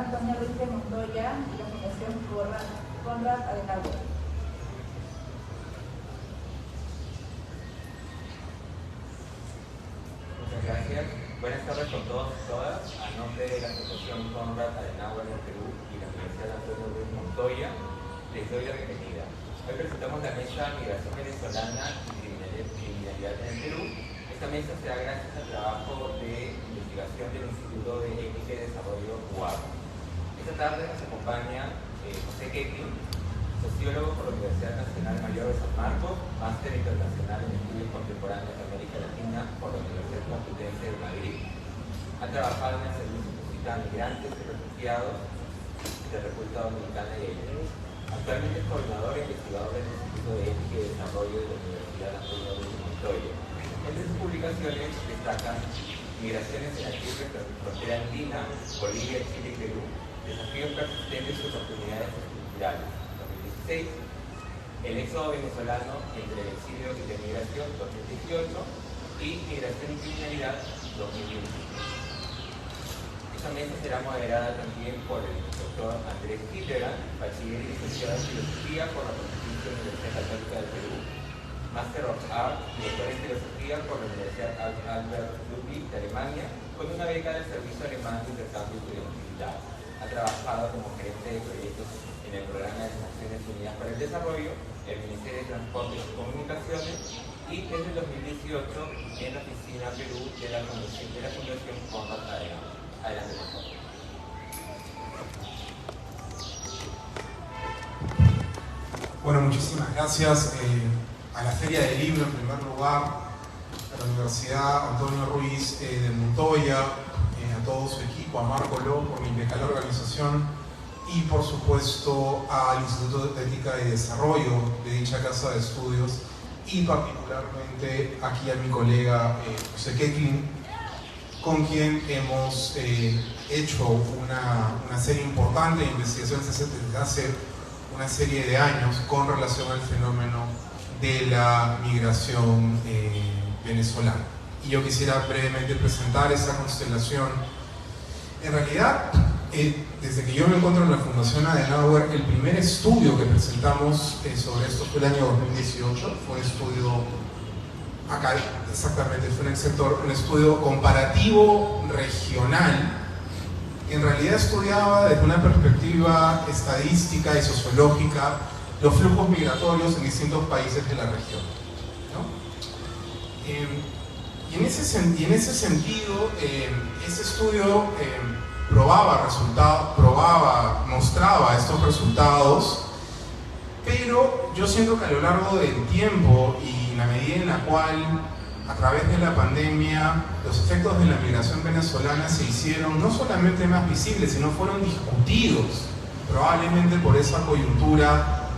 Universidad Antonio Ruiz de Montoya y la Fundación Konrad Adenauer. Muchas gracias. Buenas tardes con todos y todas. A nombre de la Fundación Konrad Adenauer en Perú y la Universidad Antonio Ruiz de Montoya, les doy la bienvenida. Hoy presentamos la mesa Migración Venezolana y Criminalidad en el Perú. Esta mesa se da gracias al trabajo de investigación del Instituto de Ética y Desarrollo UAB. Esta tarde nos acompaña José Kekin, sociólogo por la Universidad Nacional Mayor de San Marcos, máster internacional en estudios contemporáneos de América Latina por la Universidad Complutense de Madrid. Ha trabajado en el servicio público a migrantes y refugiados de República Dominicana y Haití. Actualmente es coordinador e investigador del Instituto de Ética y Desarrollo de la Universidad Antonio Ruiz de Montoya. Entre sus publicaciones destacan Migraciones en la frontera andina, Bolivia, Chile y Perú, desafíos persistentes y oportunidades estructurales, 2016, el éxodo venezolano entre el exilio y la migración, 2018, y Migración y Criminalidad, 2020. Esta mesa será moderada también por el doctor Andrés Hildebrand, bachiller y licenciado en Filosofía por la Pontificia Universidad Católica del Perú, Master of Art y doctor en Filosofía por la Universidad Albert Ludwig de Alemania, con una beca del Servicio Alemán de Intercambio y Conectividad. Ha trabajado como gerente de proyectos en el Programa de las Naciones Unidas para el Desarrollo, el Ministerio de Transportes y Comunicaciones y desde el 2018 en la Oficina Perú de la Fundación Konrad Adenauer. Adelante, por favor. Bueno, muchísimas gracias a la Feria del Libro en primer lugar, a la Universidad Antonio Ruiz de Montoya, a todo su equipo, a Marco Ló por la impecable organización y por supuesto al Instituto de Ética y Desarrollo de dicha casa de estudios y particularmente aquí a mi colega José Kekin, con quien hemos hecho una serie importante de investigaciones desde hace una serie de años con relación al fenómeno de la migración venezolana. Y yo quisiera brevemente presentar esta constelación. En realidad, desde que yo me encuentro en la Fundación Adenauer, el primer estudio que presentamos sobre esto fue el año 2018, fue un estudio acá, exactamente, fue en el sector, un estudio comparativo regional. En realidad estudiaba desde una perspectiva estadística y sociológica los flujos migratorios en distintos países de la región, ¿no? Y en ese sentido, ese estudio mostraba estos resultados, pero yo siento que a lo largo del tiempo y en la medida en la cual a través de la pandemia los efectos de la migración venezolana se hicieron no solamente más visibles, sino fueron discutidos, probablemente por esa coyuntura,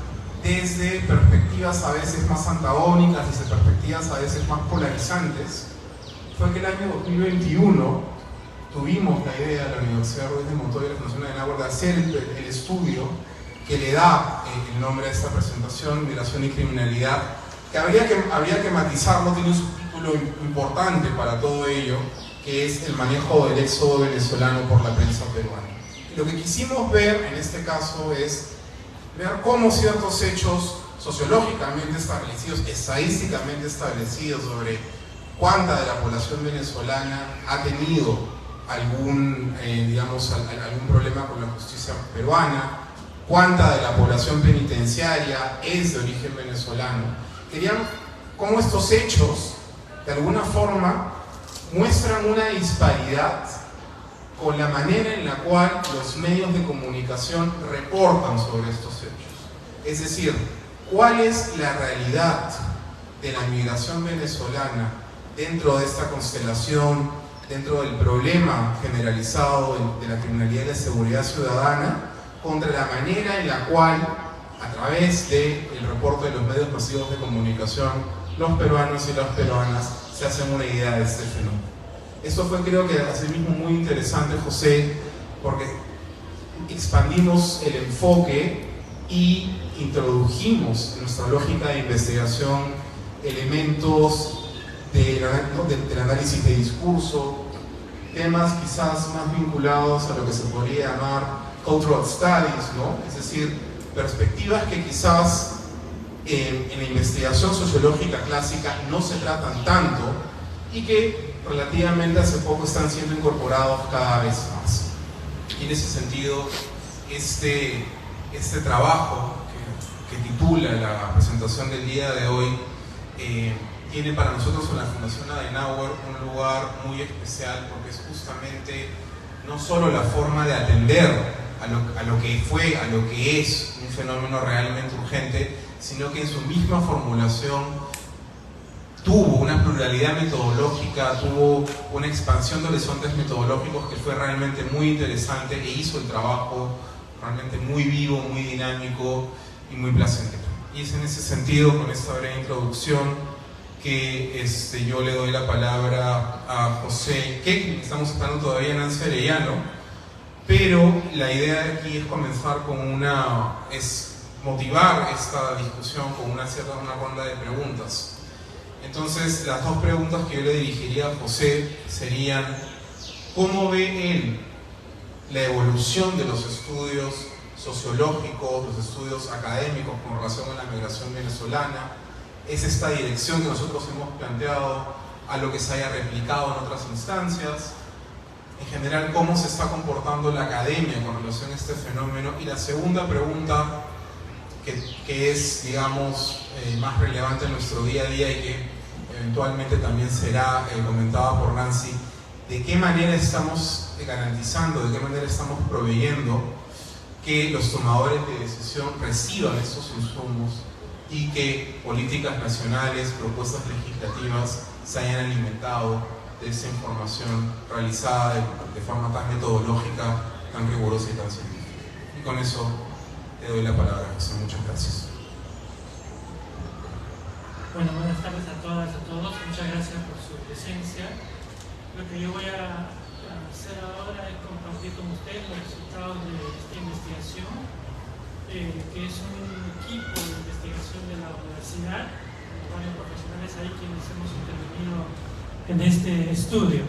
desde perspectivas a veces más antagónicas, desde perspectivas a veces más polarizantes. Fue que el año 2021 tuvimos la idea de la Universidad Ruiz de Montoya y la Fundación Adenauer de hacer el estudio que le da el nombre a esta presentación, Migración y Criminalidad, que habría que matizarlo, tiene un subtítulo importante para todo ello, que es el manejo del éxodo venezolano por la prensa peruana. Y lo que quisimos ver en este caso es ver cómo ciertos hechos sociológicamente establecidos, estadísticamente establecidos sobre cuánta de la población venezolana ha tenido algún problema con la justicia peruana, cuánta de la población penitenciaria es de origen venezolano. Querían cómo estos hechos, de alguna forma, muestran una disparidad con la manera en la cual los medios de comunicación reportan sobre estos hechos. Es decir, cuál es la realidad de la migración venezolana dentro de esta constelación, dentro del problema generalizado de la criminalidad y la seguridad ciudadana, contra la manera en la cual, a través del reporte de los medios masivos de comunicación, los peruanos y las peruanas se hacen una idea de este fenómeno. Esto fue, creo que asimismo, muy interesante, José, porque expandimos el enfoque y introdujimos en nuestra lógica de investigación elementos del análisis de discurso, temas quizás más vinculados a lo que se podría llamar cultural studies, ¿no? Es decir, perspectivas que quizás en la investigación sociológica clásica no se tratan tanto y que relativamente hace poco están siendo incorporados cada vez más. Y en ese sentido, este trabajo que titula la presentación del día de hoy tiene para nosotros en la Fundación Adenauer un lugar muy especial, porque es justamente no solo la forma de atender a lo que fue, a lo que es un fenómeno realmente urgente, sino que en su misma formulación tuvo una pluralidad metodológica, tuvo una expansión de horizontes metodológicos que fue realmente muy interesante e hizo el trabajo realmente muy vivo, muy dinámico y muy placentero. Y es en ese sentido, con esta breve introducción, que yo le doy la palabra a José Keck. Estamos esperando todavía a Nancy Arellano, pero la idea de aquí es comenzar con es motivar esta discusión con una ronda de preguntas. Entonces, las dos preguntas que yo le dirigiría a José serían: ¿cómo ve él la evolución de los estudios sociológicos, los estudios académicos con relación a la migración venezolana? ¿Es esta dirección que nosotros hemos planteado a lo que se haya replicado en otras instancias? En general, ¿cómo se está comportando la academia con relación a este fenómeno? Y la segunda pregunta, que es, digamos, más relevante en nuestro día a día y que eventualmente también será comentada por Nancy: ¿de qué manera estamos garantizando, de qué manera estamos proveyendo que los tomadores de decisión reciban estos insumos y que políticas nacionales, propuestas legislativas se hayan alimentado de esa información realizada de forma tan metodológica, tan rigurosa y tan científica? Y con eso te doy la palabra, José. Muchas gracias. Bueno, buenas tardes a todas y a todos. Muchas gracias por su presencia. Lo que yo voy a hacer ahora es compartir con ustedes los resultados de esta investigación, que es un equipo de investigación de la universidad, varios profesionales ahí quienes hemos intervenido en este estudio.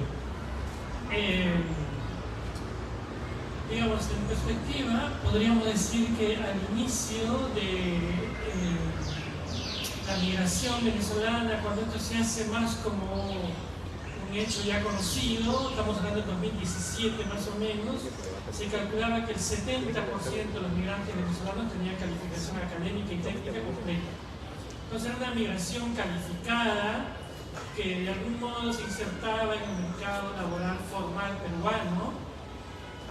Digamos, en perspectiva, podríamos decir que al inicio de la migración venezolana, cuando esto se hace más como un hecho ya conocido, estamos hablando de 2017 más o menos, se calculaba que el 70% de los migrantes venezolanos tenían calificación académica y técnica completa. Entonces era una migración calificada que de algún modo se insertaba en el mercado laboral formal peruano.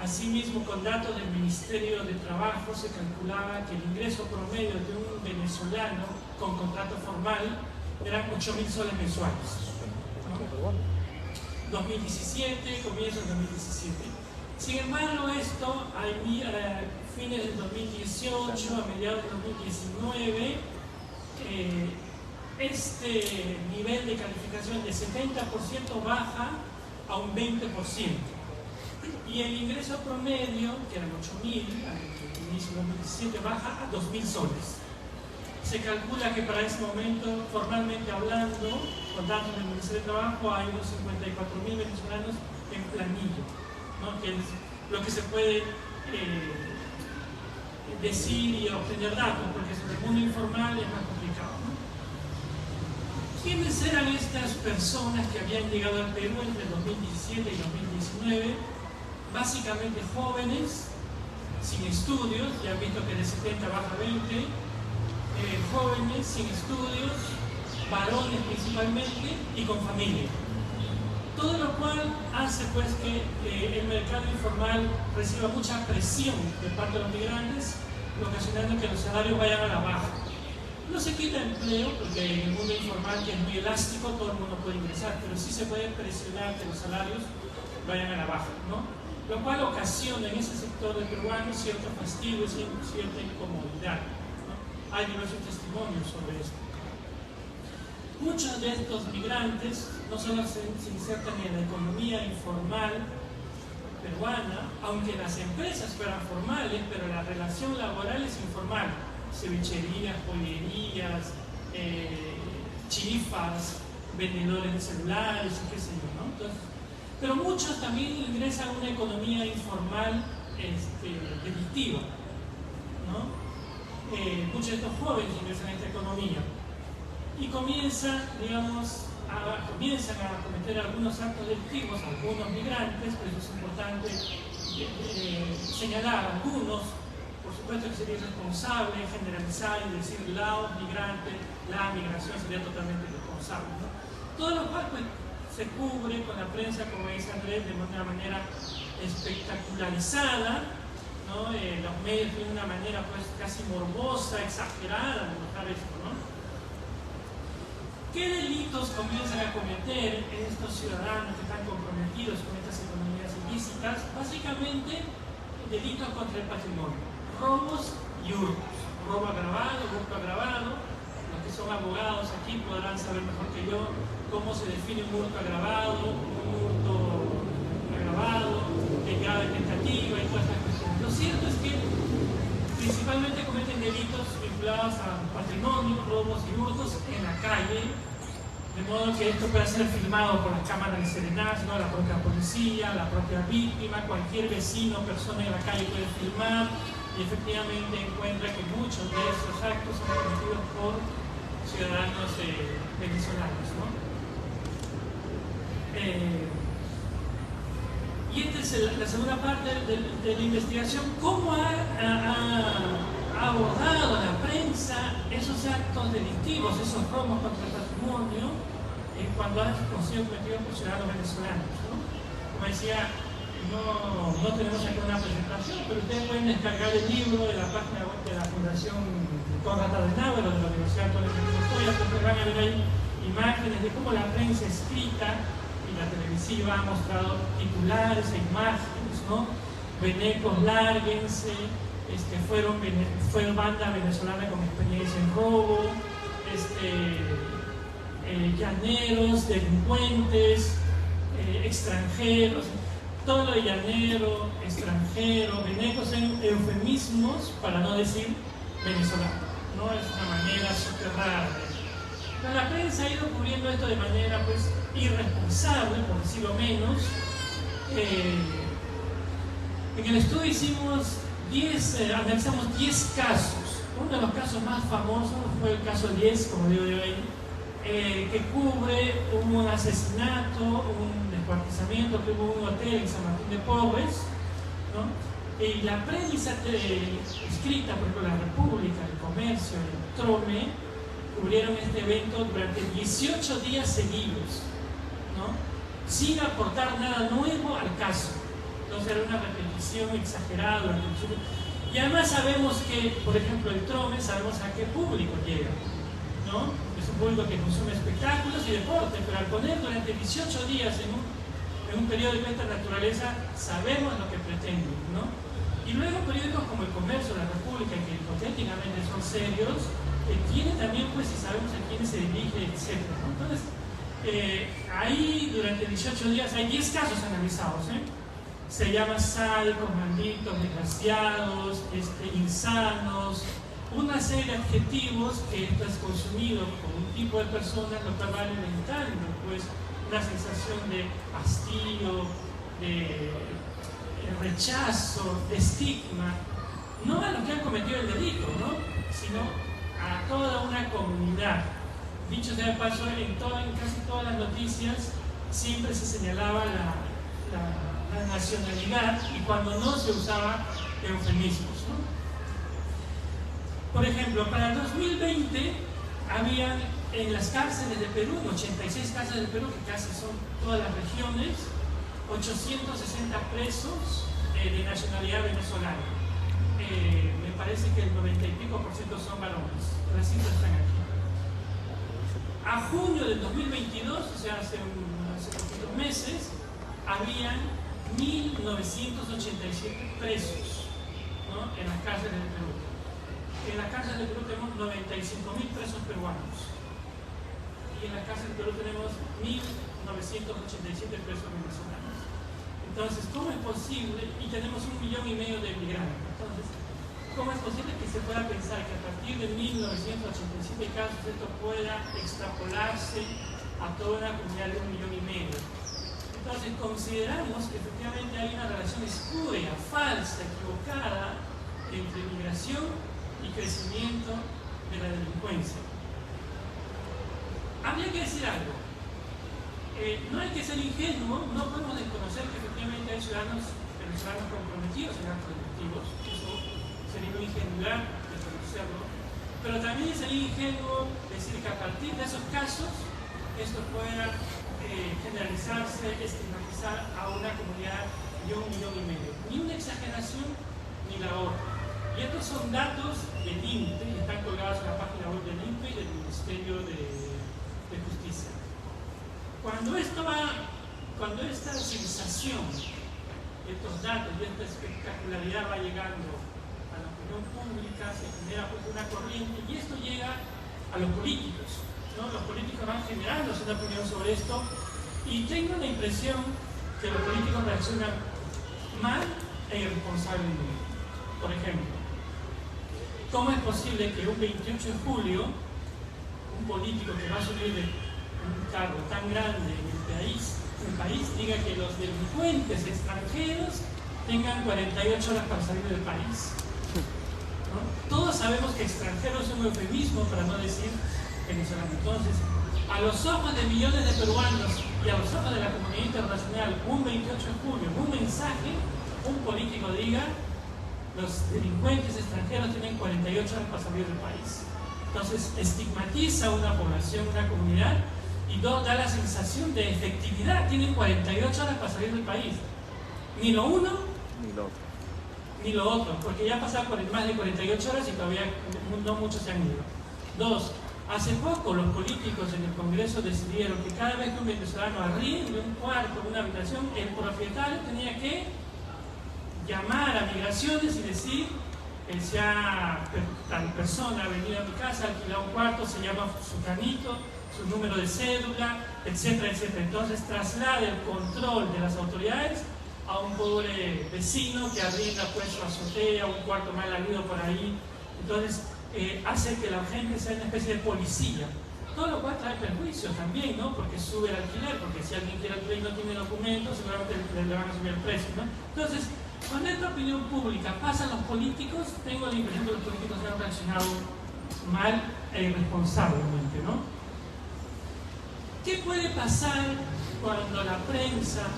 Asimismo, con datos del Ministerio de Trabajo se calculaba que el ingreso promedio de un venezolano con contrato formal eran 8.000 soles mensuales. 2017, comienzo del 2017. Sin embargo, esto a fines del 2018, a mediados del 2019, este nivel de calificación de 70% baja a un 20%. Y el ingreso promedio, que eran 8.000 al inicio del 2017, baja a 2.000 soles. Se calcula que para ese momento, formalmente hablando, con datos del Ministerio de Trabajo, hay unos 54.000 venezolanos en planilla, ¿no? Que es lo que se puede decir y obtener datos, porque sobre el mundo informal es más complicado, ¿no? ¿Quiénes eran estas personas que habían llegado al Perú entre 2017 y 2019? Básicamente jóvenes, sin estudios, ya han visto que de 70 baja 20, jóvenes sin estudios, varones principalmente y con familia. Todo lo cual hace pues que el mercado informal reciba mucha presión de parte de los migrantes, ocasionando que los salarios vayan a la baja. No se quita empleo, porque en el mundo informal, que es muy elástico, todo el mundo puede ingresar, pero sí se puede presionar que los salarios vayan a la baja, ¿no? Lo cual ocasiona en ese sector de peruanos cierto fastidio y cierta incomodidad, ¿no? Hay diversos testimonios sobre esto. Muchos de estos migrantes no solo se insertan en la economía informal peruana, aunque las empresas fueran formales, pero la relación laboral es informal. Cevicherías, pollerías, chifas, vendedores de celulares y qué sé yo, ¿no? Entonces, Pero muchos también ingresan a una economía informal delictiva, ¿no? Muchos de estos jóvenes ingresan a esta economía y comienzan a cometer algunos actos delictivos, algunos migrantes, por eso es importante señalar algunos. Por supuesto que sería irresponsable generalizar y decir los migrantes, la migración sería totalmente irresponsable, ¿no? Todo lo cual pues, se cubre con la prensa, como dice Andrés, de una manera espectacularizada, ¿no? Los medios tienen una manera pues casi morbosa, exagerada de mostrar esto, ¿no? ¿Qué delitos comienzan a cometer estos ciudadanos que están comprometidos con estas economías ilícitas? Básicamente, delitos contra el patrimonio, robos y hurtos. Robo agravado, hurto agravado. Los que son abogados aquí podrán saber mejor que yo cómo se define un hurto agravado, el grado de tentativa y todas estas cuestiones. Lo cierto es que principalmente cometen delitos vinculados a patrimonio, robos y hurtos en la calle, de modo que esto pueda ser filmado por las cámaras de serenazgo, ¿no? La propia policía, la propia víctima, cualquier vecino o persona en la calle puede filmar y efectivamente encuentra que muchos de estos actos son cometidos por ciudadanos venezolanos, ¿no? Y esta es la segunda parte de la investigación, cómo ha abordado la prensa esos actos delictivos, esos robos contra el patrimonio, cuando han sido cometidos por ciudadanos venezolanos, ¿no? Como decía, no tenemos aquí una presentación, pero ustedes pueden descargar el libro de la página web de la Fundación Konrad Adenauer o de la Universidad Católica de Montoya, porque van a ver ahí imágenes de cómo la prensa escrita y la televisiva ha mostrado titulares e imágenes, ¿no? Venecos, lárguense, fueron banda venezolana con experiencia en robo, llaneros, delincuentes, extranjeros, todo lo de llanero, extranjero, venecos son eufemismos para no decir venezolano, ¿no? Es una manera súper rara. Pero la prensa ha ido cubriendo esto de manera pues irresponsable, por decirlo menos. En el estudio analizamos 10 casos. Uno de los casos más famosos fue el caso 10, como digo yo ahí, que cubre un asesinato, un descuartizamiento que hubo en un hotel en San Martín de Porres, ¿no? Y la prensa escrita, por ejemplo, La República, El Comercio, El Trome, cubrieron este evento durante 18 días seguidos, ¿no? Sin aportar nada nuevo al caso. Entonces era una repetición exagerada durante el tiempo. Y además sabemos que, por ejemplo, El Trome, sabemos a qué público llega, ¿no? Es un público que consume espectáculos y deporte, pero al poner durante 18 días en un periódico de esta naturaleza, sabemos lo que pretenden, ¿no? Y luego periódicos como El Comercio, La República, que hipotéticamente son serios, tienen también, pues, si sabemos a quiénes se dirige, etc., ¿no? Entonces, ahí durante 18 días hay 10 casos analizados, Se llama sádicos, malditos, desgraciados, insanos, una serie de adjetivos que esto es consumido por un tipo de personas, lo cual va alimentando pues una sensación de hastío, de rechazo, de estigma, no a los que han cometido el delito, ¿no? Sino a toda una comunidad. Dicho sea de paso, en casi todas las noticias siempre se señalaba la nacionalidad y cuando no se usaba eufemismos, ¿no? Por ejemplo, para el 2020 había en las cárceles de Perú, en 86 cárceles de Perú, que casi son todas las regiones, 860 presos de nacionalidad venezolana. Me parece que el 90 y pico % son varones, las cifras están aquí. A junio del 2022, o sea, hace poquitos meses, habían 1.987 presos, ¿no? En las cárceles de Perú. En la cárcel de Perú tenemos 95.000 presos peruanos. Y en la cárcel de Perú tenemos 1.987 presos venezolanos. Entonces, ¿cómo es posible? Y tenemos 1,5 millones de migrantes. Entonces, ¿cómo es posible que se pueda pensar que a partir de 1.987 casos esto pueda extrapolarse a toda una comunidad de 1,5 millones? Entonces consideramos que efectivamente hay una relación espuria, falsa, equivocada entre migración y crecimiento de la delincuencia. Habría que decir algo. No hay que ser ingenuo, no podemos desconocer que efectivamente hay ciudadanos venezolanos comprometidos en actos delictivos. Eso sería una ingenuidad desconocerlo. Pero también sería ingenuo decir que a partir de esos casos esto pueda generalizarse, estigmatizar a una comunidad de 1,5 millones. Ni una exageración ni la otra. Y estos son datos del INPE, y están colgados en la página web del INPE y del Ministerio de Justicia. Cuando esta sensación, estos datos y esta espectacularidad va llegando a la opinión pública, se genera pues una corriente y esto llega a los políticos, ¿no? Los políticos van generando una opinión sobre esto y tengo la impresión que los políticos reaccionan mal e irresponsablemente. Por ejemplo, ¿cómo es posible que un 28 de julio un político que va a subir de un cargo tan grande en el país diga que los delincuentes extranjeros tengan 48 horas para salir del país? ¿No? Todos sabemos que extranjero es un eufemismo para no decir venezolano. Entonces, a los ojos de millones de peruanos y a los ojos de la comunidad internacional, un 28 de julio, en un mensaje, un político diga los delincuentes extranjeros tienen 48 horas para salir del país. Entonces, estigmatiza a una población, una comunidad, y da la sensación de efectividad. Tienen 48 horas para salir del país. Ni lo uno, ni lo otro, porque ya han pasado más de 48 horas y todavía no muchos se han ido. 2. Hace poco los políticos en el Congreso decidieron que cada vez que un venezolano arriende un cuarto, una habitación, el propietario tenía que llamar a migraciones y decir: tal persona ha venido a mi casa, ha alquilado un cuarto, se llama Sutanito, su número de cédula, etcétera, etcétera. Entonces traslada el control de las autoridades a un pobre vecino que arrienda pues su azotea, un cuarto mal habido por ahí. Entonces hace que la gente sea una especie de policía, todo lo cual trae perjuicios también, ¿no? Porque sube el alquiler, porque si alguien quiere alquiler y no tiene documentos, seguramente le van a subir el precio, ¿no? Entonces, cuando esta opinión pública pasa a los políticos, tengo la impresión que los políticos han reaccionado mal e irresponsablemente, ¿no? ¿Qué puede pasar cuando la prensa,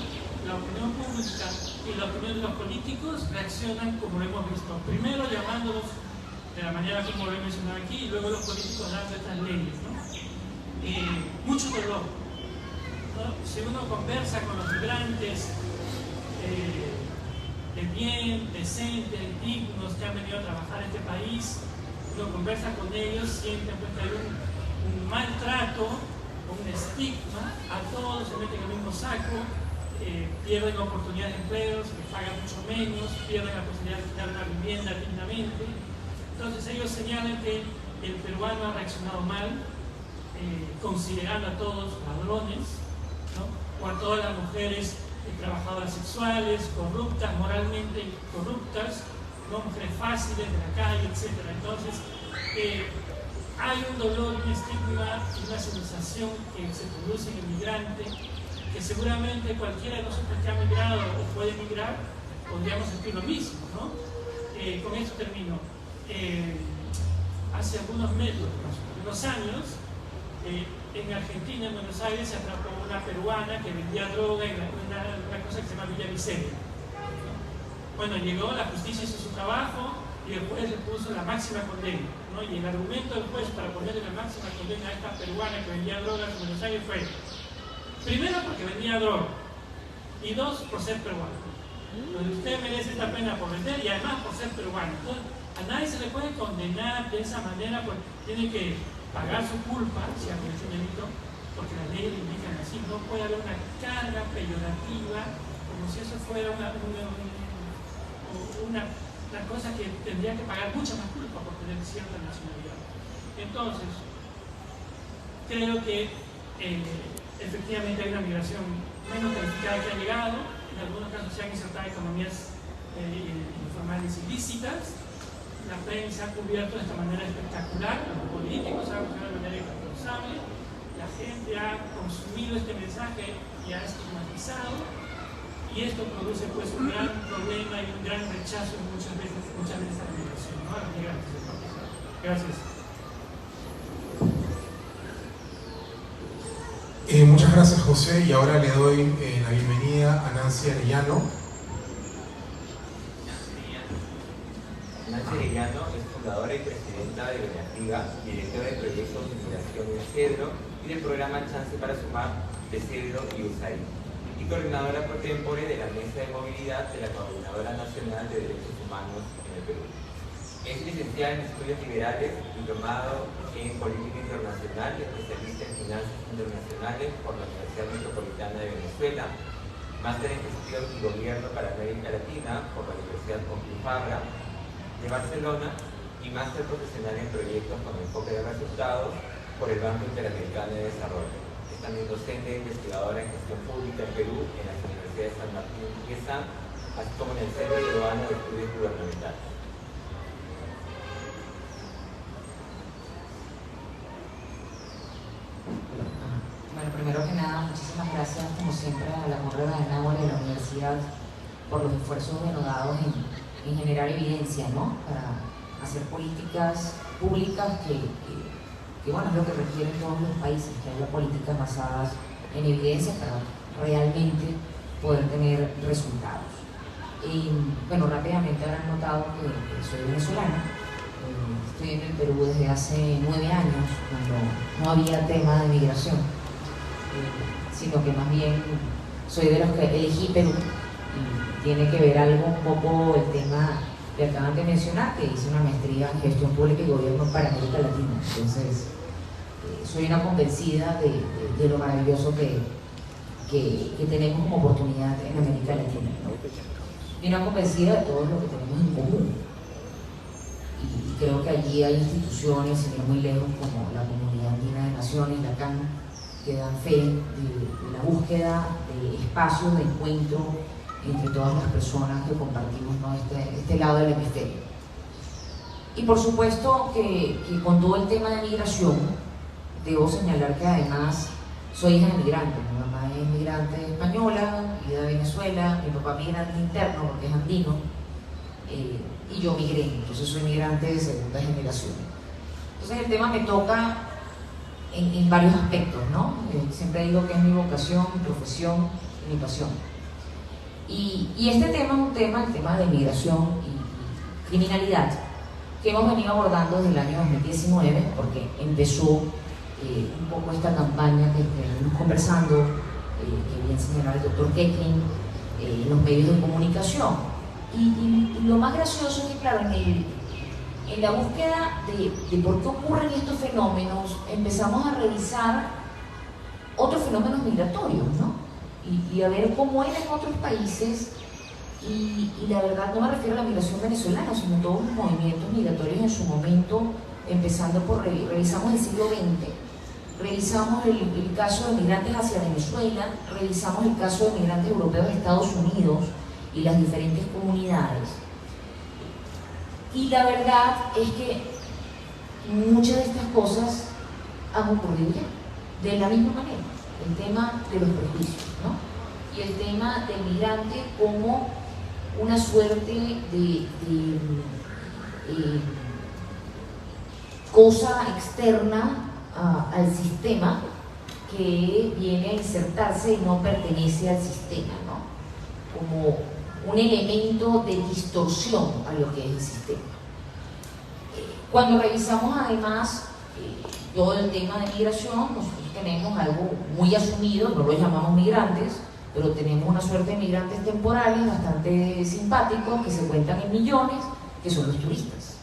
la opinión pública y la opinión de los políticos reaccionan como lo hemos visto? Primero llamándolos de la manera como lo he mencionado aquí, y luego los políticos dando estas leyes, ¿no? Mucho dolor, ¿no? Si uno conversa con los migrantes de bien, decentes, dignos, que han venido a trabajar en este país, uno conversa con ellos, sienten pues, que hay un maltrato, un estigma, a todos se meten en el mismo saco, pierden oportunidades de empleos, que pagan mucho menos, pierden la posibilidad de quitar una vivienda dignamente. Entonces ellos señalan que el peruano ha reaccionado mal, considerando a todos ladrones, ¿no? O a todas las mujeres trabajadoras sexuales, corruptas, moralmente corruptas, ¿no? Mujeres fáciles de la calle, etc. Entonces hay un dolor, un estigma y una sensación que se produce en el migrante, que seguramente cualquiera de nosotros que ha migrado o puede migrar podríamos sentir lo mismo, ¿no? Con esto termino. Hace algunos meses, unos años, en Argentina, en Buenos Aires, se atrapó una peruana que vendía droga en una cosa que se llama Villa Miseria, ¿no? Bueno, llegó, la justicia hizo su trabajo y el juez le puso la máxima condena, ¿no? Y el argumento del juez para ponerle la máxima condena a esta peruana que vendía drogas en Buenos Aires fue: primero, porque vendía droga, y 2, por ser peruano. Entonces, usted merece esta pena por vender y además por ser peruano. Entonces, a nadie se le puede condenar de esa manera, porque tiene que pagar su culpa si ha cometido un delito, porque las leyes le indican así. No puede haber una carga peyorativa como si eso fuera una cosa que tendría que pagar mucha más culpa por tener cierta nacionalidad. Entonces, creo que efectivamente hay una migración menos calificada que ha llegado. En algunos casos se han insertado economías informales ilícitas. La prensa ha cubierto de esta manera espectacular, los políticos han funcionado de manera irresponsable, la gente ha consumido este mensaje y ha estigmatizado, y esto produce pues un gran problema y un gran rechazo muchas veces a la migración, ¿no? A los migrantes en particular. Gracias. Muchas gracias, José, y ahora le doy la bienvenida a Nancy Arellano. Nancy Arellano es fundadora y presidenta de Beneactiva, directora de proyectos de migración de Cedro y del programa Chance para Sumar de Cedro y USAID, y coordinadora pro tempore de la Mesa de Movilidad de la Coordinadora Nacional de Derechos Humanos en el Perú. Es licenciada en Estudios Liberales, diplomado en Política Internacional y especialista en Finanzas Internacionales por la Universidad Metropolitana de Venezuela, máster en Gestión y Gobierno para América Latina por la Universidad Pompeu Fabra de Barcelona y máster profesional en proyectos con enfoque de resultados por el Banco Interamericano de Desarrollo. Es también docente e investigadora en gestión pública en Perú en las universidades de San Martín y ESAM, así como en el Centro Peruano de Estudios Gubernamentales. Bueno, primero que nada, muchísimas gracias, como siempre, a la Congregación de Adenauer de la Universidad por los esfuerzos denodados en generar evidencia, ¿no? Para hacer políticas públicas que bueno, es lo que requieren todos los países, que haya políticas basadas en evidencia para realmente poder tener resultados. Bueno, rápidamente habrán notado que soy venezolana. Estoy en el Perú desde hace 9 años, cuando no había tema de migración, sino que más bien soy de los que elegí Perú, y tiene que ver algo un poco el tema que acaban de mencionar, que hice una maestría en gestión pública y gobierno para América Latina. Entonces, soy una convencida de lo maravilloso que tenemos como oportunidad en América Latina, ¿no? Y una convencida de todo lo que tenemos en común. Y creo que allí hay instituciones, sin ir muy lejos, como la Comunidad Andina de Naciones, la CAN, que dan fe de la búsqueda de espacios de encuentro entre todas las personas que compartimos, ¿no? este lado del hemisferio. Y por supuesto que con todo el tema de migración, debo señalar que además soy hija de migrante. Mi mamá es migrante española, vida de Venezuela, mi papá migrante interno porque es andino, y yo migré, entonces soy migrante de segunda generación. Entonces el tema me toca en varios aspectos, ¿no? Siempre digo que es mi vocación, mi profesión y mi pasión. Y este tema es un tema, el tema de migración y criminalidad, que hemos venido abordando desde el año 2019, porque empezó un poco esta campaña que venimos conversando, que bien señalaba el doctor Keklin, en los medios de comunicación. Y lo más gracioso es que, claro, en la búsqueda de por qué ocurren estos fenómenos, empezamos a revisar otros fenómenos migratorios, ¿no? Y a ver cómo eran en otros países, y la verdad no me refiero a la migración venezolana, sino todos los movimientos migratorios en su momento, empezando por, revisamos el siglo XX, revisamos el caso de migrantes hacia Venezuela, revisamos el caso de migrantes europeos de Estados Unidos y las diferentes comunidades. Y la verdad es que muchas de estas cosas han ocurrido ya, de la misma manera. El tema de los prejuicios, ¿no? Y el tema del migrante como una suerte de cosa externa al sistema, que viene a insertarse y no pertenece al sistema, ¿no? Como un elemento de distorsión a lo que es el sistema. Cuando revisamos además todo el tema de migración, nosotros tenemos algo muy asumido, no lo llamamos migrantes, pero tenemos una suerte de migrantes temporales bastante simpáticos, que se cuentan en millones, que son los turistas.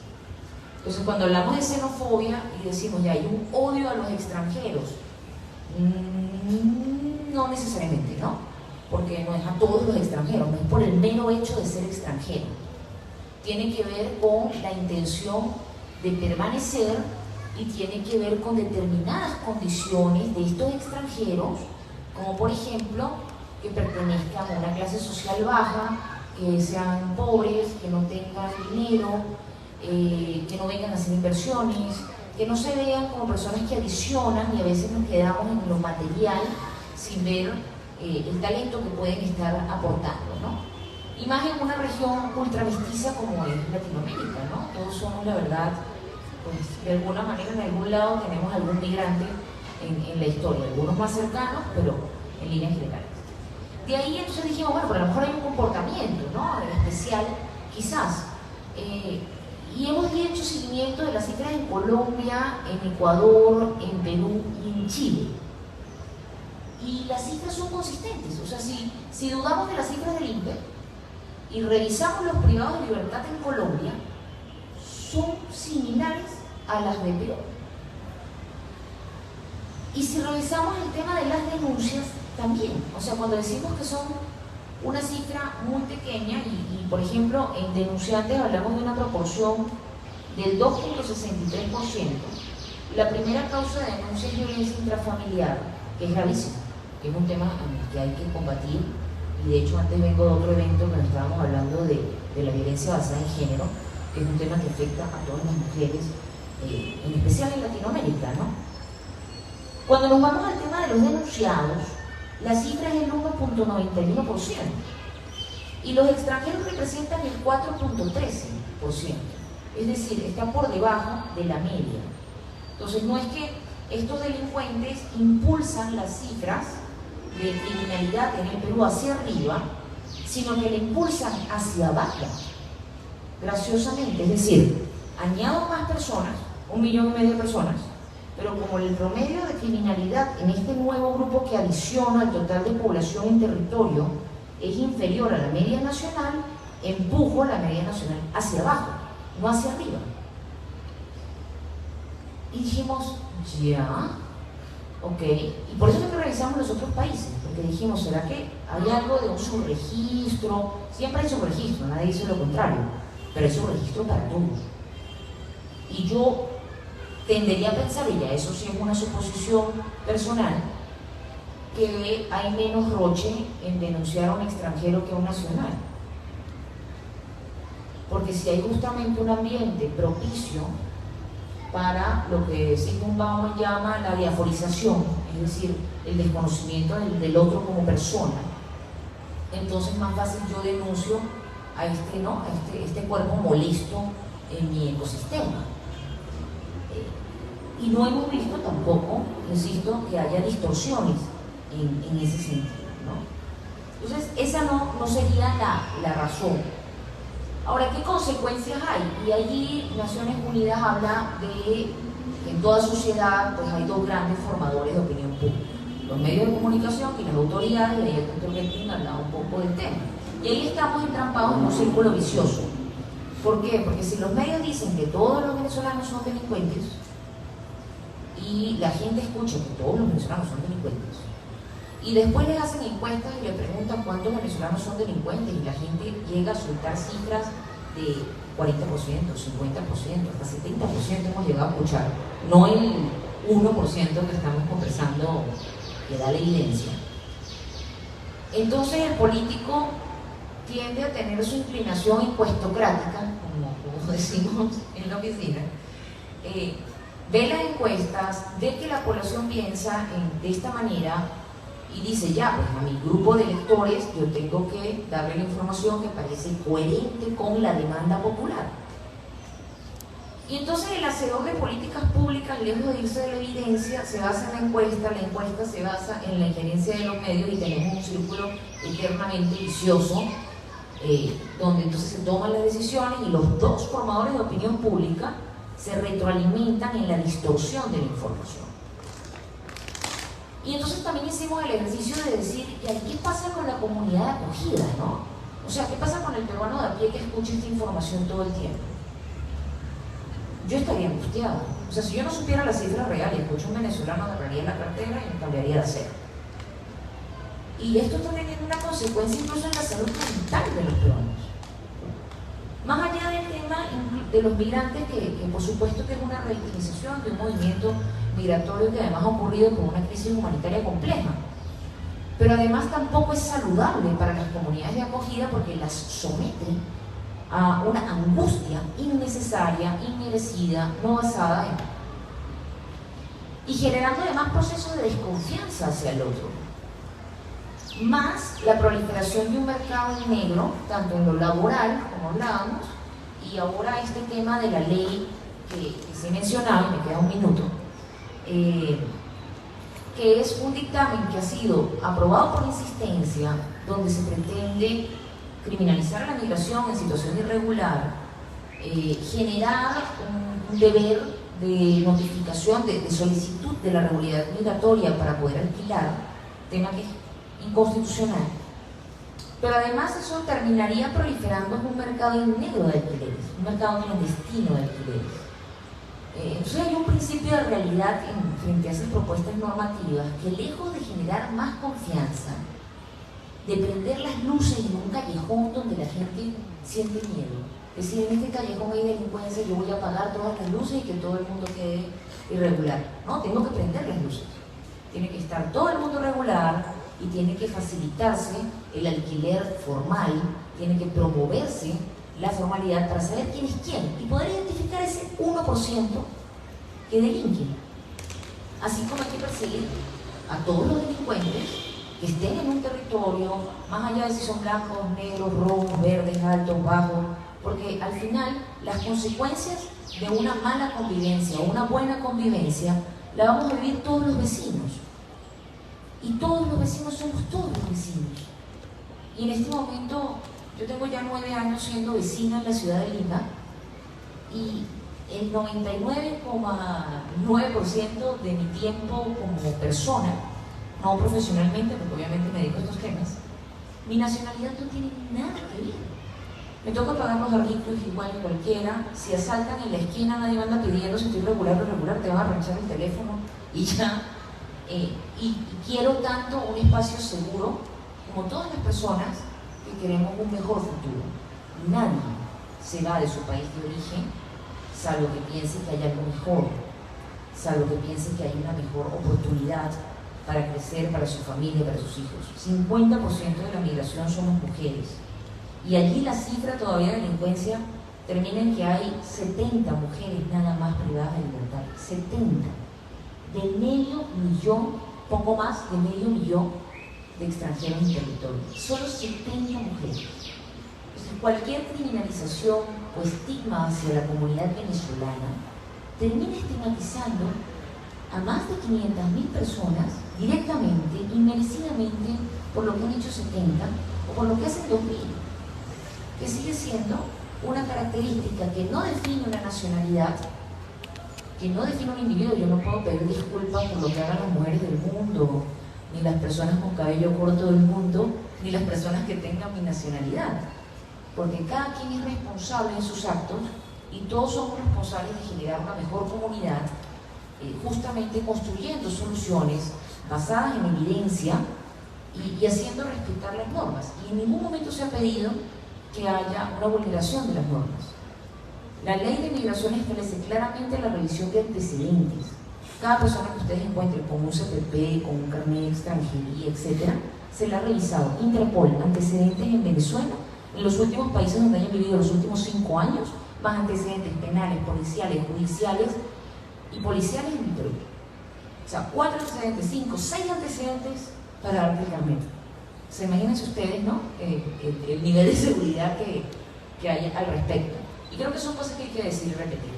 Entonces, cuando hablamos de xenofobia y decimos ya hay un odio a los extranjeros, no necesariamente, ¿no? Porque no es a todos los extranjeros, no es por el mero hecho de ser extranjero. Tiene que ver con la intención de permanecer y tiene que ver con determinadas condiciones de estos extranjeros, como por ejemplo que pertenezcan a una clase social baja, que sean pobres, que no tengan dinero, que no vengan a hacer inversiones, que no se vean como personas que adicionan, y a veces nos quedamos en lo material sin ver el talento que pueden estar aportando, ¿no? Y más en una región ultramestiza como es Latinoamérica, ¿no? Todos somos, la verdad, pues de alguna manera, en algún lado tenemos algún migrante en la historia, algunos más cercanos, pero en líneas generales. De ahí entonces dijimos, bueno, pero a lo mejor hay un comportamiento, ¿no? Especial, quizás. Y hemos hecho seguimiento de las cifras en Colombia, en Ecuador, en Perú y en Chile. Y las cifras son consistentes. O sea, si dudamos de las cifras del INPE y revisamos los privados de libertad en Colombia, son similares a las de Perú. Y si revisamos el tema de las denuncias, también. O sea, cuando decimos que son una cifra muy pequeña y por ejemplo, en denunciantes hablamos de una proporción del 2.63%, la primera causa de denuncia es violencia intrafamiliar, que es gravísima, que es un tema en el que hay que combatir. Y de hecho, antes vengo de otro evento donde estábamos hablando de la violencia basada en género, que es un tema que afecta a todas las mujeres, en especial en Latinoamérica, ¿no? Cuando nos vamos al tema de los denunciados, la cifra es el 1.91% y los extranjeros representan el 4.13%, es decir, están por debajo de la media. Entonces, no es que estos delincuentes impulsan las cifras de criminalidad en el Perú hacia arriba, sino que la impulsan hacia abajo, graciosamente. Es decir, añado más personas, 1,5 millones de personas, pero como el promedio de criminalidad en este nuevo grupo que adiciona al total de población en territorio es inferior a la media nacional, empujo la media nacional hacia abajo, no hacia arriba. Y dijimos, ya, ok, y por eso es que revisamos los otros países, porque dijimos, ¿será que hay algo de un subregistro? Siempre hay subregistro, nadie dice lo contrario, pero hay subregistro para todos. Y yo tendería a pensar, y ya eso sí es una suposición personal, que hay menos roche en denunciar a un extranjero que a un nacional. Porque si hay justamente un ambiente propicio para lo que Zygmunt Bauman llama la diaforización, es decir, el desconocimiento del otro como persona, entonces más fácil yo denuncio a este cuerpo molesto en mi ecosistema. Y no hemos visto tampoco, insisto, que haya distorsiones en ese sentido, ¿no? Entonces, esa no sería la razón. Ahora, ¿qué consecuencias hay? Y allí Naciones Unidas habla de que en toda sociedad pues, hay dos grandes formadores de opinión pública: los medios de comunicación y las autoridades, y ahí el doctor Gelting hablaba un poco del tema. Y ahí estamos entrampados en un círculo vicioso. ¿Por qué? Porque si los medios dicen que todos los venezolanos son delincuentes, y la gente escucha que todos los venezolanos son delincuentes, y después les hacen encuestas y le preguntan cuántos venezolanos son delincuentes, y la gente llega a soltar cifras de 40%, 50%, hasta 70% hemos llegado a escuchar, no el 1% que estamos conversando que da la evidencia. Entonces el político tiende a tener su inclinación encuestocrática, como decimos en la oficina, ve las encuestas, ve que la población piensa de esta manera y dice, ya, pues a mi grupo de electores yo tengo que darle la información que parece coherente con la demanda popular. Y entonces el hacedor de políticas públicas, lejos de irse de la evidencia, se basa en la encuesta se basa en la injerencia de los medios y tenemos un círculo eternamente vicioso, donde entonces se toman las decisiones y los dos formadores de opinión pública se retroalimentan en la distorsión de la información. Y entonces también hicimos el ejercicio de decir, ¿y qué pasa con la comunidad de acogida, no? O sea, ¿qué pasa con el peruano de a pie que escucha esta información todo el tiempo? Yo estaría angustiada. O sea, si yo no supiera la cifra real y escucho a un venezolano, agarraría la cartera y me cambiaría de acera. Y esto está teniendo una consecuencia incluso en la salud mental de los peruanos. Más allá del tema de los migrantes, que por supuesto que es una revictimización de un movimiento migratorio que además ha ocurrido por una crisis humanitaria compleja, pero además tampoco es saludable para las comunidades de acogida porque las somete a una angustia innecesaria, inmerecida, no basada y generando además procesos de desconfianza hacia el otro. más la proliferación de un mercado negro, tanto en lo laboral, como hablábamos, y ahora este tema de la ley que se mencionaba, me queda un minuto, que es un dictamen que ha sido aprobado por insistencia, donde se pretende criminalizar a la migración en situación irregular, generar un deber de notificación, de solicitud de la regularidad migratoria para poder alquilar, tema que es inconstitucional. Pero además eso terminaría proliferando en un mercado negro de alquileres, un mercado clandestino de alquileres. Entonces hay un principio de realidad frente a esas propuestas normativas que, lejos de generar más confianza, de prender las luces en un callejón donde la gente siente miedo, decir, en este callejón hay delincuencia, yo voy a apagar todas las luces y que todo el mundo quede irregular. No, tengo que prender las luces. Tiene que estar todo el mundo regular y tiene que facilitarse el alquiler formal, tiene que promoverse la formalidad para saber quién es quién y poder identificar ese 1% que delinque. Así como hay que perseguir a todos los delincuentes que estén en un territorio, más allá de si son blancos, negros, rojos, verdes, altos, bajos, porque al final las consecuencias de una mala convivencia o una buena convivencia la vamos a vivir todos los vecinos. Y todos los vecinos somos todos los vecinos. Y en este momento, yo tengo ya 9 años siendo vecina en la ciudad de Lima y el 99,9% de mi tiempo como persona, no profesionalmente, porque obviamente me dedico a estos temas, mi nacionalidad no tiene nada que ver. Me toca pagar los arbitrios igual que cualquiera. Si asaltan en la esquina, nadie me anda pidiendo si estoy regular o irregular, te van a arranchar el teléfono y ya. Y quiero tanto un espacio seguro como todas las personas que queremos un mejor futuro. Nadie se va de su país de origen salvo que piense que hay algo mejor, salvo que piense que hay una mejor oportunidad para crecer, para su familia, para sus hijos. 50% de la migración somos mujeres. Y allí la cifra todavía de delincuencia termina en que hay 70 mujeres nada más privadas de libertad. 70. De medio millón, poco más de medio millón de extranjeros en territorio. Solo 70 mujeres. Entonces, cualquier criminalización o estigma hacia la comunidad venezolana termina estigmatizando a más de 500.000 personas directamente y merecidamente por lo que han hecho 70 o por lo que hacen 2000, que sigue siendo una característica que no define una nacionalidad, que no define un individuo. Yo no puedo pedir disculpas por lo que hagan las mujeres del mundo, ni las personas con cabello corto del mundo, ni las personas que tengan mi nacionalidad, porque cada quien es responsable de sus actos y todos somos responsables de generar una mejor comunidad, justamente construyendo soluciones basadas en evidencia y haciendo respetar las normas. Y en ningún momento se ha pedido que haya una vulneración de las normas. La ley de migración establece claramente la revisión de antecedentes. Cada persona que ustedes encuentren con un CPP, con un carnet de extranjería, etc., se la ha revisado. Interpol, antecedentes en Venezuela, en los últimos países donde hayan vivido los últimos 5 años, más antecedentes penales, policiales, judiciales y policiales en el Perú. O sea, 4 antecedentes, 5, 6 antecedentes para darte el carnet. O sea, imagínense ustedes, ¿no? El nivel de seguridad que hay al respecto. Y creo que son cosas que hay que decir y repetir.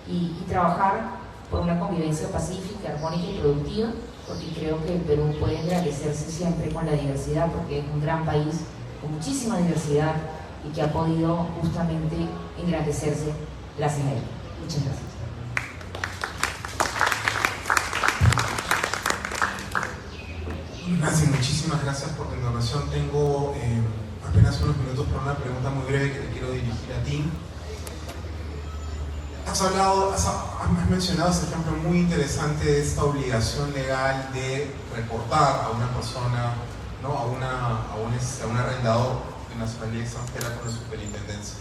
Y trabajar por una convivencia pacífica, armónica y productiva, porque creo que el Perú puede engrandecerse siempre con la diversidad, porque es un gran país con muchísima diversidad y que ha podido justamente engrandecerse gracias a ello. Muchas gracias. Nancy, muchísimas gracias por tu intervención. Tengo apenas unos minutos para una pregunta muy breve que te quiero dirigir a ti. Has mencionado ese ejemplo muy interesante de esta obligación legal de reportar a una persona, ¿no? a un arrendador de nacionalidad extranjera con la superintendencia.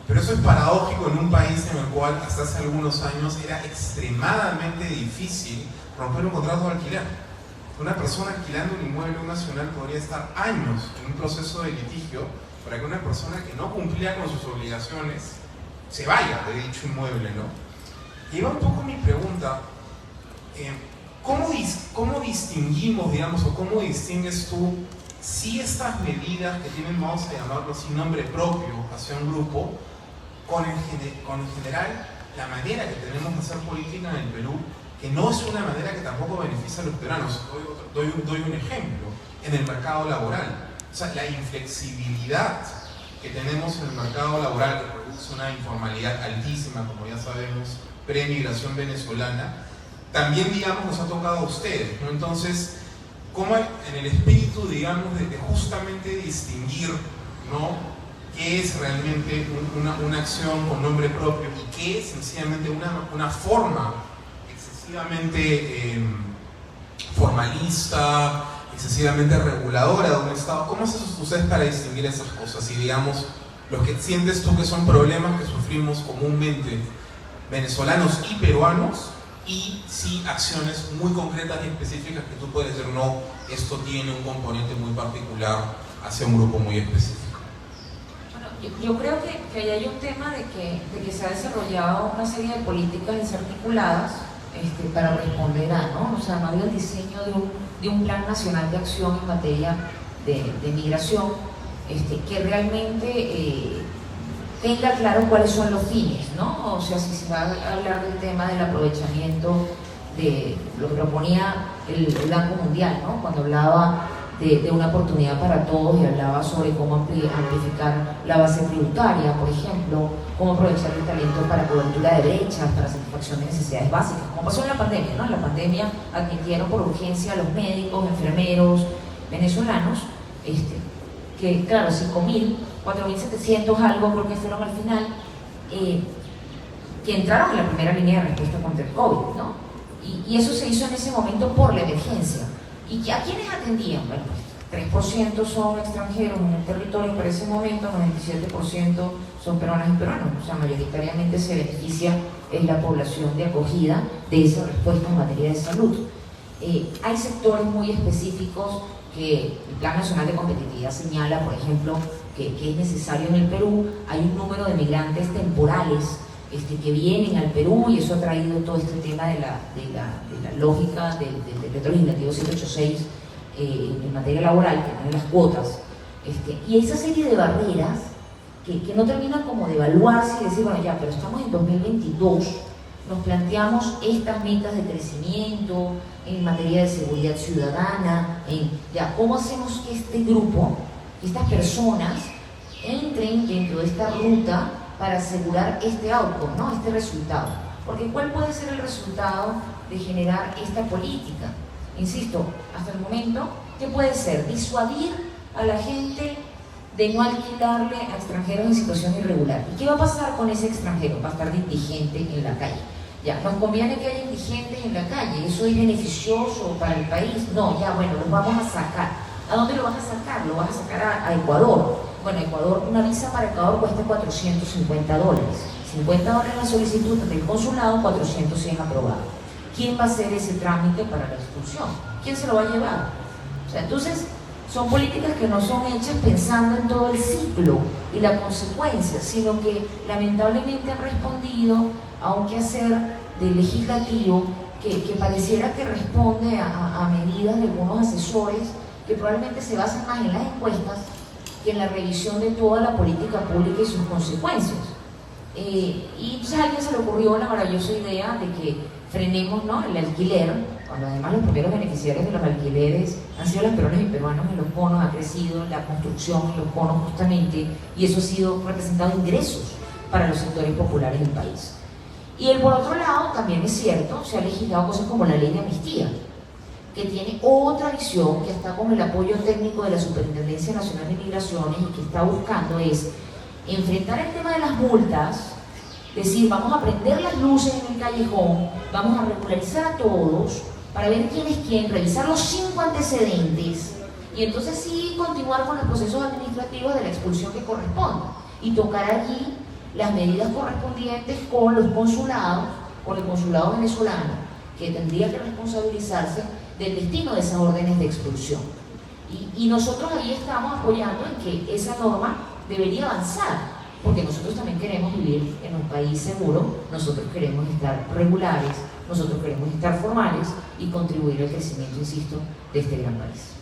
Pero eso es paradójico en un país en el cual hasta hace algunos años era extremadamente difícil romper un contrato de alquiler. Una persona alquilando un inmueble nacional podría estar años en un proceso de litigio para que una persona que no cumplía con sus obligaciones se vaya de dicho inmueble, ¿no? Y va un poco mi pregunta, ¿cómo distinguimos, digamos, o cómo distingues tú si estas medidas que tienen, vamos a llamarlo así, nombre propio hacia un grupo, con en general la manera que tenemos de hacer política en el Perú, que no es una manera que tampoco beneficia a los peruanos. Doy un ejemplo, en el mercado laboral. O sea, la inflexibilidad que tenemos en el mercado laboral, que produce una informalidad altísima, como ya sabemos, pre-migración venezolana, también, digamos, nos ha tocado a ustedes, ¿no? Entonces, ¿cómo en el espíritu, digamos, de justamente distinguir, ¿no?, qué es realmente una acción con nombre propio y qué es sencillamente una forma excesivamente formalista, excesivamente reguladora de un Estado? ¿Cómo hacen ustedes para distinguir esas cosas? Y, digamos, los que sientes tú que son problemas que sufrimos comúnmente venezolanos y peruanos, y sí acciones muy concretas y específicas que tú puedes decir, no, esto tiene un componente muy particular hacia un grupo muy específico. Bueno, yo creo que ahí hay un tema de que se ha desarrollado una serie de políticas desarticuladas para responder a, ¿no? O sea, no había el diseño de un plan nacional de acción en materia de migración que realmente tenga claro cuáles son los fines, ¿no? O sea, si se va a hablar del tema del aprovechamiento de lo que proponía el Banco Mundial, ¿no?, cuando hablaba de una oportunidad para todos y hablaba sobre cómo amplificar la base tributaria, por ejemplo, cómo aprovechar el talento para cobertura de brechas, para satisfacción de necesidades básicas, como pasó en la pandemia, ¿no? En la pandemia admitieron por urgencia a los médicos, enfermeros venezolanos, que claro, 5.000, 4.700 algo creo que fueron al final, que entraron en la primera línea de respuesta contra el COVID, ¿no? Y eso se hizo en ese momento por la emergencia. ¿Y a quiénes atendían? Bueno, 3% son extranjeros en el territorio por ese momento, 97% son peruanas y peruanos, o sea, mayoritariamente se beneficia en la población de acogida de esa respuesta en materia de salud. Hay sectores muy específicos que el Plan Nacional de Competitividad señala, por ejemplo, que es necesario en el Perú. Hay un número de migrantes temporales que vienen al Perú, y eso ha traído todo este tema de la lógica del decreto legislativo 786 en materia laboral, que tiene las cuotas, y esa serie de barreras que no terminan como de evaluarse y decir, bueno, ya, pero estamos en 2022, nos planteamos estas metas de crecimiento en materia de seguridad ciudadana, ya, ¿cómo hacemos que este grupo, que estas personas entren dentro de esta ruta para asegurar este outcome, ¿no?, este resultado? Porque ¿cuál puede ser el resultado de generar esta política? Insisto, hasta el momento, ¿qué puede ser? Disuadir a la gente de no alquilarle a extranjeros en situación irregular. ¿Y qué va a pasar con ese extranjero? Va a estar de indigente en la calle. Ya, ¿nos conviene que haya indigentes en la calle? ¿Eso es beneficioso para el país? No, ya, bueno, los vamos a sacar. ¿A dónde lo vas a sacar? Lo vas a sacar a Ecuador. Bueno, Ecuador, una visa para Ecuador cuesta $450. $50 la solicitud del consulado, 400 si es aprobado. ¿Quién va a hacer ese trámite para la expulsión? ¿Quién se lo va a llevar? O sea, entonces, son políticas que no son hechas pensando en todo el ciclo y la consecuencia, sino que lamentablemente han respondido a un quehacer del legislativo que pareciera que responde a medidas de algunos asesores que probablemente se basan más en las encuestas que en la revisión de toda la política pública y sus consecuencias. Y entonces a alguien se le ocurrió la maravillosa idea de que frenemos, ¿no?, el alquiler, cuando además los primeros beneficiarios de los alquileres han sido las peruanas y peruanos en los bonos, ha crecido la construcción en los bonos justamente, y eso ha sido representado ingresos para los sectores populares del país. Y por otro lado, también es cierto, se ha legislado cosas como la ley de amnistía, que tiene otra visión, que está con el apoyo técnico de la Superintendencia Nacional de Migraciones, y que está buscando es enfrentar el tema de las multas, decir, vamos a prender las luces en el callejón, vamos a regularizar a todos para ver quién es quién, revisar los 5 antecedentes, y entonces sí continuar con los procesos administrativos de la expulsión que corresponda, y tocar allí las medidas correspondientes con los consulados, con el consulado venezolano, que tendría que responsabilizarse del destino de esas órdenes de expulsión. Y nosotros ahí estamos apoyando en que esa norma debería avanzar, porque nosotros también queremos vivir en un país seguro, nosotros queremos estar regulares, nosotros queremos estar formales y contribuir al crecimiento, insisto, de este gran país.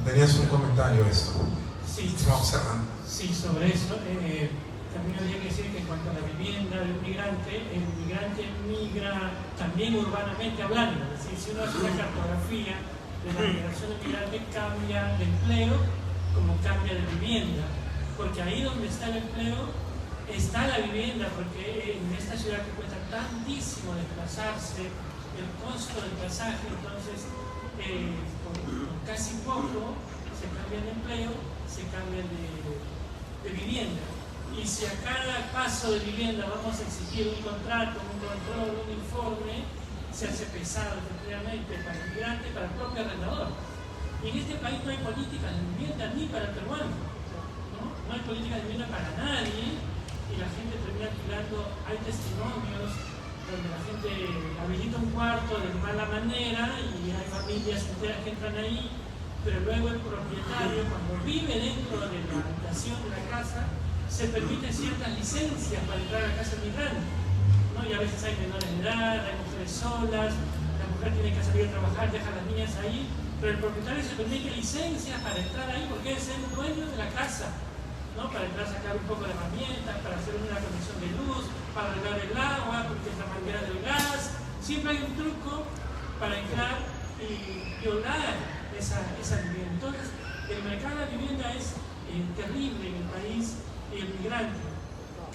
Tenías un comentario esto. Sí, Vamos cerrando. sí, sobre eso. También habría que decir que en cuanto a la vivienda del migrante, el migrante migra también urbanamente hablando. Es decir, si uno hace una cartografía de la migración del migrante, cambia de empleo como cambia de vivienda. Porque ahí donde está el empleo, está la vivienda, porque en esta ciudad que cuesta tantísimo desplazarse, el costo del pasaje, entonces con casi poco se cambia de empleo, se cambia de vivienda. Y si a cada paso de vivienda vamos a exigir un contrato, un control, un informe, se hace pesado efectivamente para el migrante, para el propio arrendador. Y en este país no hay políticas de vivienda ni para el peruano, no hay políticas de vivienda para nadie, y la gente termina alquilando. Hay testimonios donde la gente habilita un cuarto de mala manera y hay familias enteras que entran ahí, pero luego el propietario, cuando vive dentro de la habitación de la casa, se permiten ciertas licencias para entrar a la casa del migrante, ¿no? Y a veces hay menores de edad, hay mujeres solas, la mujer tiene que salir a trabajar, deja a las niñas ahí, pero el propietario se permite licencias para entrar ahí porque es el dueño de la casa, ¿no? Para entrar a sacar un poco de herramientas, para hacer una conexión de luz, para arreglar el agua, porque es la manguera del gas. Siempre hay un truco para entrar y violar esa vivienda. Entonces, el mercado de la vivienda es terrible en el país. Y el migrante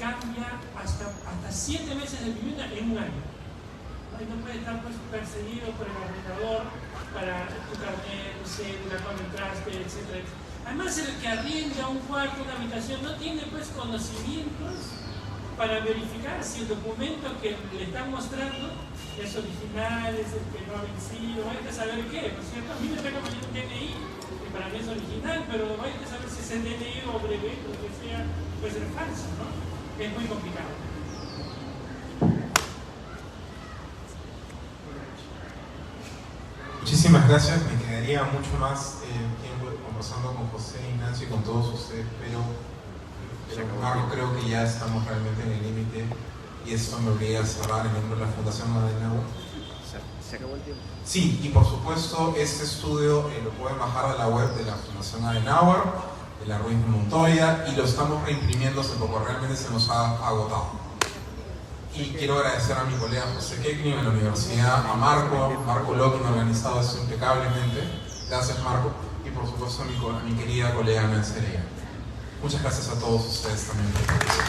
cambia hasta 7 meses de vivienda en un año. Y no puede estar pues, perseguido por el arrendador para tu carnet, tu cédula, cuando entraste, etc. Además, el que arrienda un cuarto, una habitación, no tiene pues conocimientos para verificar si el documento que le están mostrando es original, es el que no ha vencido, vaya a saber qué, ¿no es cierto? A mí me está cambiando un DNI, que para mí es original, pero vaya a saber si es el DNI o brevet, o lo que sea, puede ser falso, ¿no? Es muy complicado. Muchísimas gracias. Me quedaría mucho más tiempo conversando con José, Ignacio y con todos ustedes, pero Marco, creo que ya estamos realmente en el límite y esto me obliga a cerrar en nombre de la Fundación Adenauer. ¿Se acabó el tiempo? Sí, y por supuesto este estudio lo pueden bajar de la web de la Fundación Adenauer, de la Ruiz de Montoya, y lo estamos reimprimiendo hace poco, realmente se nos ha agotado. Y quiero agradecer a mi colega José Kekni de la universidad, a Marco López, que ha organizado esto impecablemente. Gracias, Marco. Y por supuesto a mi querida colega Nancy Arellano. Muchas gracias a todos ustedes también por participar.